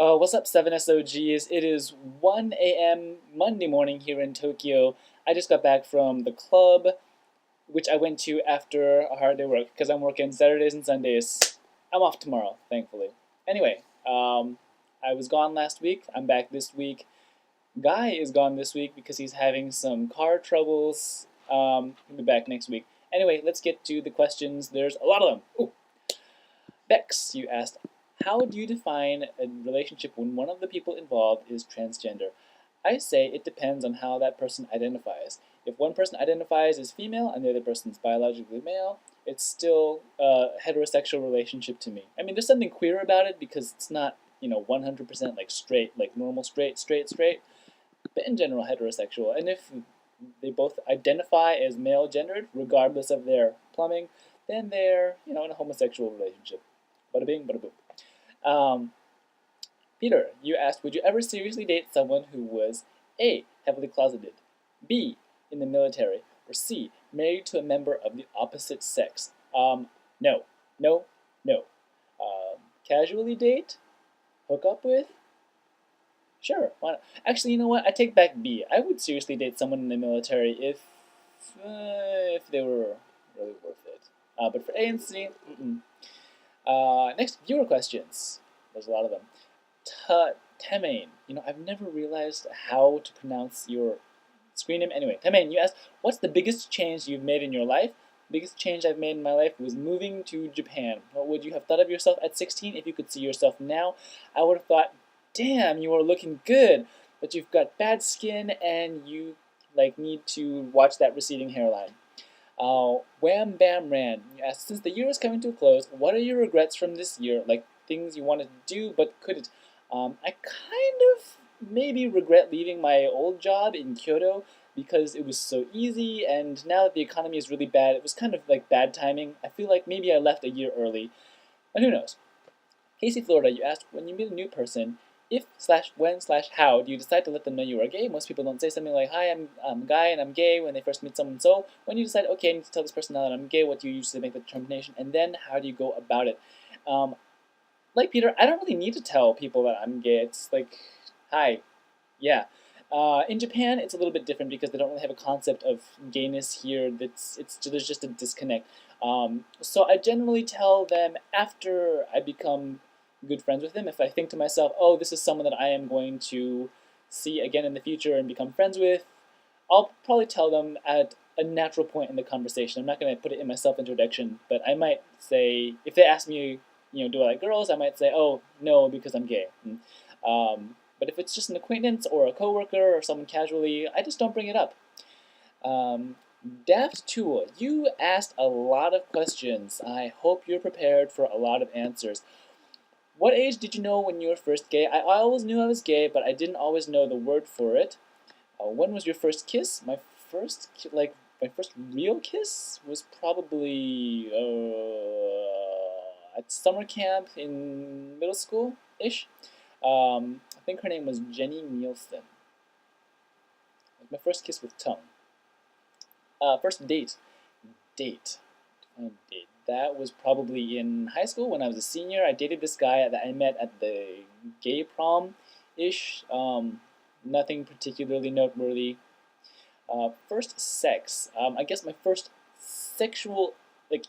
What's up, 7SOGs? It is 1 a.m. Monday morning here in Tokyo. I just got back from the club, which I went to after a hard day of work because I'm working Saturdays and Sundays. I'm off tomorrow, thankfully. Anyway, I was gone last week. I'm back this week. Guy is gone this week because he's having some car troubles. He'll be back next week. Anyway, let's get to the questions. There's a lot of them. Ooh. Bex, you asked, how do you define a relationship when one of the people involved is transgender? I say it depends on how that person identifies. If one person identifies as female and the other person's biologically male, it's still a heterosexual relationship to me. I mean, there's something queer about it because it's not, 100% like straight, like normal straight, but in general heterosexual. And if they both identify as male gendered, regardless of their plumbing, then they're, in a homosexual relationship. Bada bing, bada boom. Peter, you asked, would you ever seriously date someone who was A, heavily closeted, B, in the military, or C, married to a member of the opposite sex? No, no, no. Casually date? Hook up with? Sure, why not? Actually, you know what? I take back B. I would seriously date someone in the military if they were really worth it. But for A and C, mm-mm. Next, viewer questions. There's a lot of them. Temain. I've never realized how to pronounce your screen name. Anyway, Temain, you asked, what's the biggest change you've made in your life? The biggest change I've made in my life was moving to Japan. What would you have thought of yourself at 16 if you could see yourself now? I would have thought, damn, you are looking good, but you've got bad skin and you need to watch that receding hairline. Wham Bam Ran, you asked, since the year is coming to a close, what are your regrets from this year? Like things you wanted to do but couldn't. I kind of maybe regret leaving my old job in Kyoto because it was so easy, and now that the economy is really bad, it was kind of like bad timing. I feel like maybe I left a year early, but who knows? Casey, Florida, you asked, when you meet a new person, if/when/how do you decide to let them know you are gay? Most people don't say something like, hi, I'm a guy and I'm gay when they first meet someone. So when you decide, okay, I need to tell this person now that I'm gay, what do you usually make the determination? And then how do you go about it? Like Peter, I don't really need to tell people that I'm gay. It's like, hi, yeah. In Japan, it's a little bit different because they don't really have a concept of gayness here. There's just a disconnect. So I generally tell them after I become good friends with them. If I think to myself, oh, this is someone that I am going to see again in the future and become friends with, I'll probably tell them at a natural point in the conversation. I'm not going to put it in my self-introduction, but I might say, if they ask me, do I like girls, I might say, oh, no, because I'm gay. But if it's just an acquaintance or a coworker or someone casually, I just don't bring it up. Daft Tool, you asked a lot of questions. I hope you're prepared for a lot of answers. What age did you know when you were first gay? I always knew I was gay, but I didn't always know the word for it. When was your first kiss? My first real kiss was probably at summer camp in middle school-ish. I think her name was Jenny Nielsen. It was my first kiss with tongue. First date. Date. That was probably in high school when I was a senior. I dated this guy that I met at the gay prom-ish. Nothing particularly noteworthy. First sex. I guess my first sexual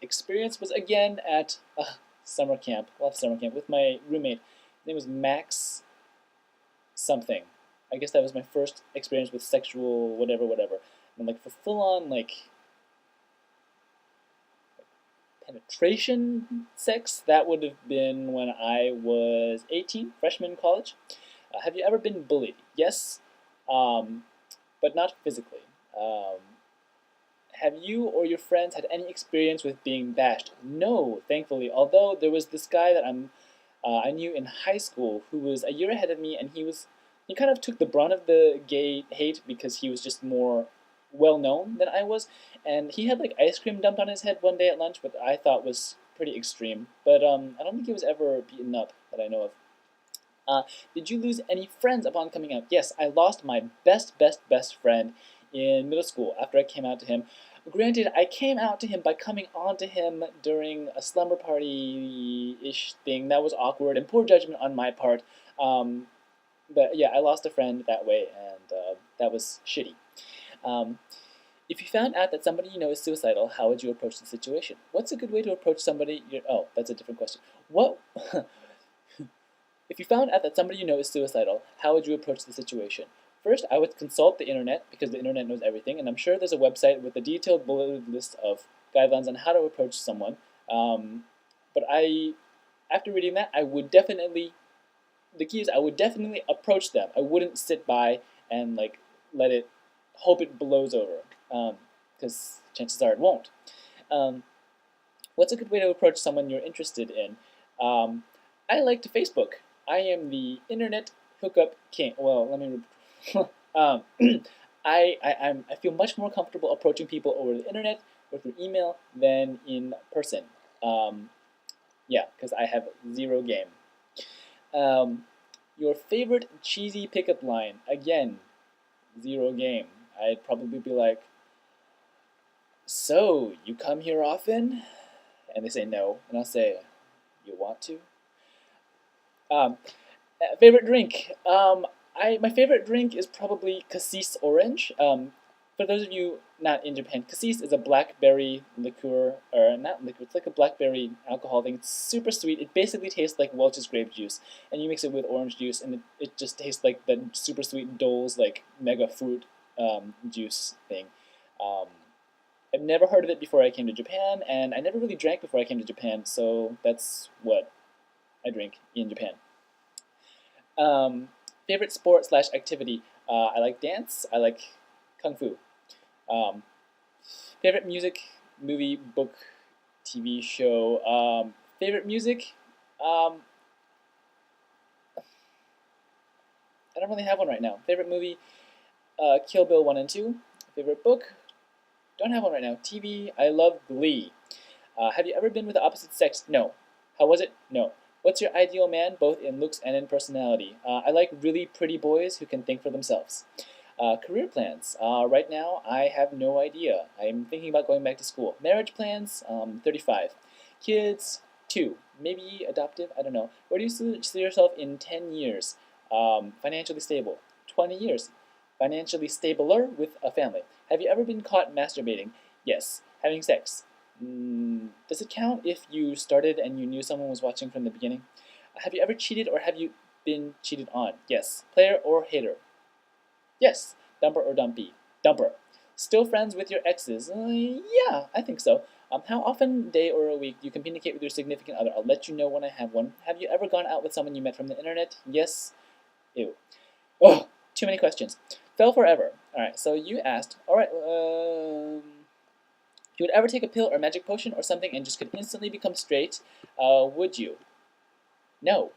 experience was again at summer camp. Love summer camp with my roommate. His name was Max something. I guess that was my first experience with sexual whatever. And for full-on penetration sex, that would have been when I was 18, freshman in college. Have you ever been bullied? Yes, but not physically. Have you or your friends had any experience with being bashed? No, thankfully. Although there was this guy that I knew in high school who was a year ahead of me, and he kind of took the brunt of the gay hate because he was just more well known than I was, and he had ice cream dumped on his head one day at lunch, what I thought was pretty extreme. But I don't think he was ever beaten up that I know of. Did you lose any friends upon coming out? Yes, I lost my best friend in middle school after I came out to him. Granted, I came out to him by coming on to him during a slumber party family-ish thing. That was awkward and poor judgment on my part. But yeah, I lost a friend that way, and that was shitty. Um, if you found out that somebody you know is suicidal, how would you approach the situation? What's a good way to approach somebody? Oh, that's a different question. What? If you found out that somebody you know is suicidal, how would you approach the situation? First, I would consult the internet because the internet knows everything, and I'm sure there's a website with a detailed bulleted list of guidelines on how to approach someone. Um, but after reading that, I would definitely, the key is I would definitely approach them. I wouldn't sit by and like let it, hope it blows over, because chances are it won't. Um, what's a good way to approach someone you're interested in? I like to Facebook. I am the internet hookup king. Well, let me. um, I feel much more comfortable approaching people over the internet or through email than in person. Um, yeah, because I have zero game. Um, your favorite cheesy pickup line? Again, zero game. I'd probably be like, "So you come here often?" And they say no, and I'll say, "You want to?" Um, favorite drink? My favorite drink is probably cassis orange. For those of you not in Japan, cassis is a blackberry liqueur, or not liqueur. It's like a blackberry alcohol thing. It's super sweet. It basically tastes like Welch's grape juice, and you mix it with orange juice, and it just tastes like the super sweet Dole's like mega fruit juice thing. Um, I've never heard of it before I came to Japan, and I never really drank before I came to Japan, so that's what I drink in Japan. Um, favorite sport slash activity? I like dance. I like kung fu. Um, favorite music, movie, book, TV show. Favorite music? Um, I don't really have one right now. Favorite movie? Kill Bill 1 and 2. Favorite book? Don't have one right now. TV? I love Glee. Have you ever been with the opposite sex? No. How was it? No. What's your ideal man, both in looks and in personality? I like really pretty boys who can think for themselves. Career plans. Right now, I have no idea. I'm thinking about going back to school. Marriage plans. 35. Kids. 2. Maybe adoptive. I don't know. Where do you see yourself in 10 years? Financially stable. 20 years. Financially stabler with a family. Have you ever been caught masturbating? Yes. Having sex. Does it count if you started and you knew someone was watching from the beginning? Have you ever cheated or have you been cheated on? Yes. Player or hater? Yes. Dumper or dumpy? Dumper. Still friends with your exes? Yeah, I think so. How often, a day or a week, do you communicate with your significant other? I'll let you know when I have one. Have you ever gone out with someone you met from the internet? Yes. Ew. Oh, too many questions. Fell forever. All right, so you asked, all right, if you would ever take a pill or magic potion or something and just could instantly become straight, would you? No.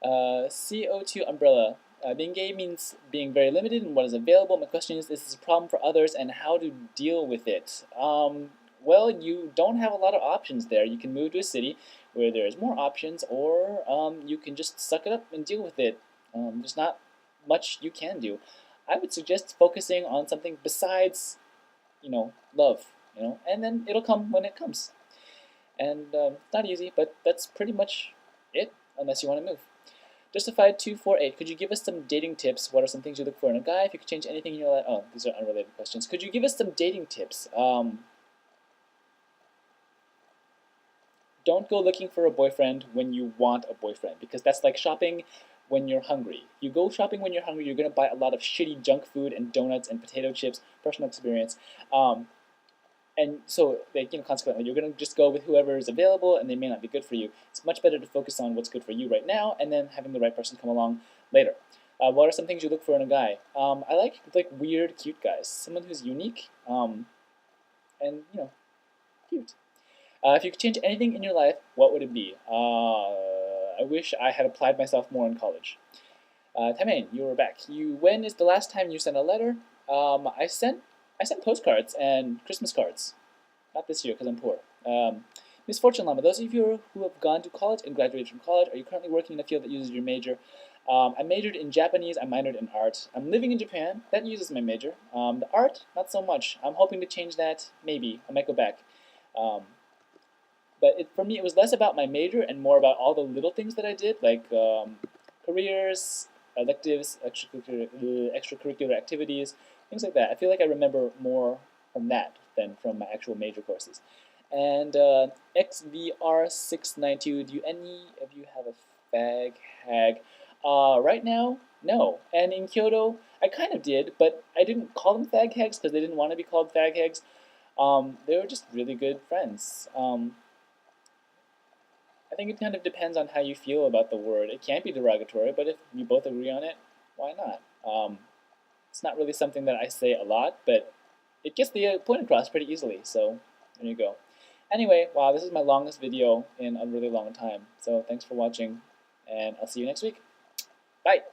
CO2 umbrella. Being gay means being very limited in what is available. My question is this a problem for others and how to deal with it? Well, you don't have a lot of options there. You can move to a city where there's more options, or you can just suck it up and deal with it. There's not much you can do. I would suggest focusing on something besides, love, and then it'll come when it comes. And it's not easy, but that's pretty much it, unless you want to move. Justified248, could you give us some dating tips? What are some things you look for in a guy? If you could change anything in your life. Oh, these are unrelated questions. Could you give us some dating tips? Don't go looking for a boyfriend when you want a boyfriend, because that's like shopping when you're hungry. You go shopping when you're hungry, you're going to buy a lot of shitty junk food and donuts and potato chips, personal experience. And so, consequently, you're going to just go with whoever is available, and they may not be good for you. It's much better to focus on what's good for you right now, and then having the right person come along later. What are some things you look for in a guy? I like weird, cute guys. Someone who's unique, and cute. If you could change anything in your life, what would it be? I wish I had applied myself more in college. Taemin, you were back. When is the last time you sent a letter? I sent postcards and Christmas cards. Not this year because I'm poor. Misfortune Llama, those of you who have gone to college and graduated from college, are you currently working in a field that uses your major? I majored in Japanese, I minored in art. I'm living in Japan, that uses my major. The art, not so much. I'm hoping to change that, maybe. I might go back. But for me, it was less about my major and more about all the little things that I did, like careers, electives, extracurricular activities, things like that. I feel like I remember more from that than from my actual major courses. And XVR692, do any of you have a fag hag? Right now, no. And in Kyoto, I kind of did, but I didn't call them fag hags because they didn't want to be called fag hags. They were just really good friends. I think it kind of depends on how you feel about the word. It can't be derogatory, but if you both agree on it, why not? It's not really something that I say a lot, but it gets the point across pretty easily, so there you go. Anyway, wow, this is my longest video in a really long time, so thanks for watching, and I'll see you next week. Bye!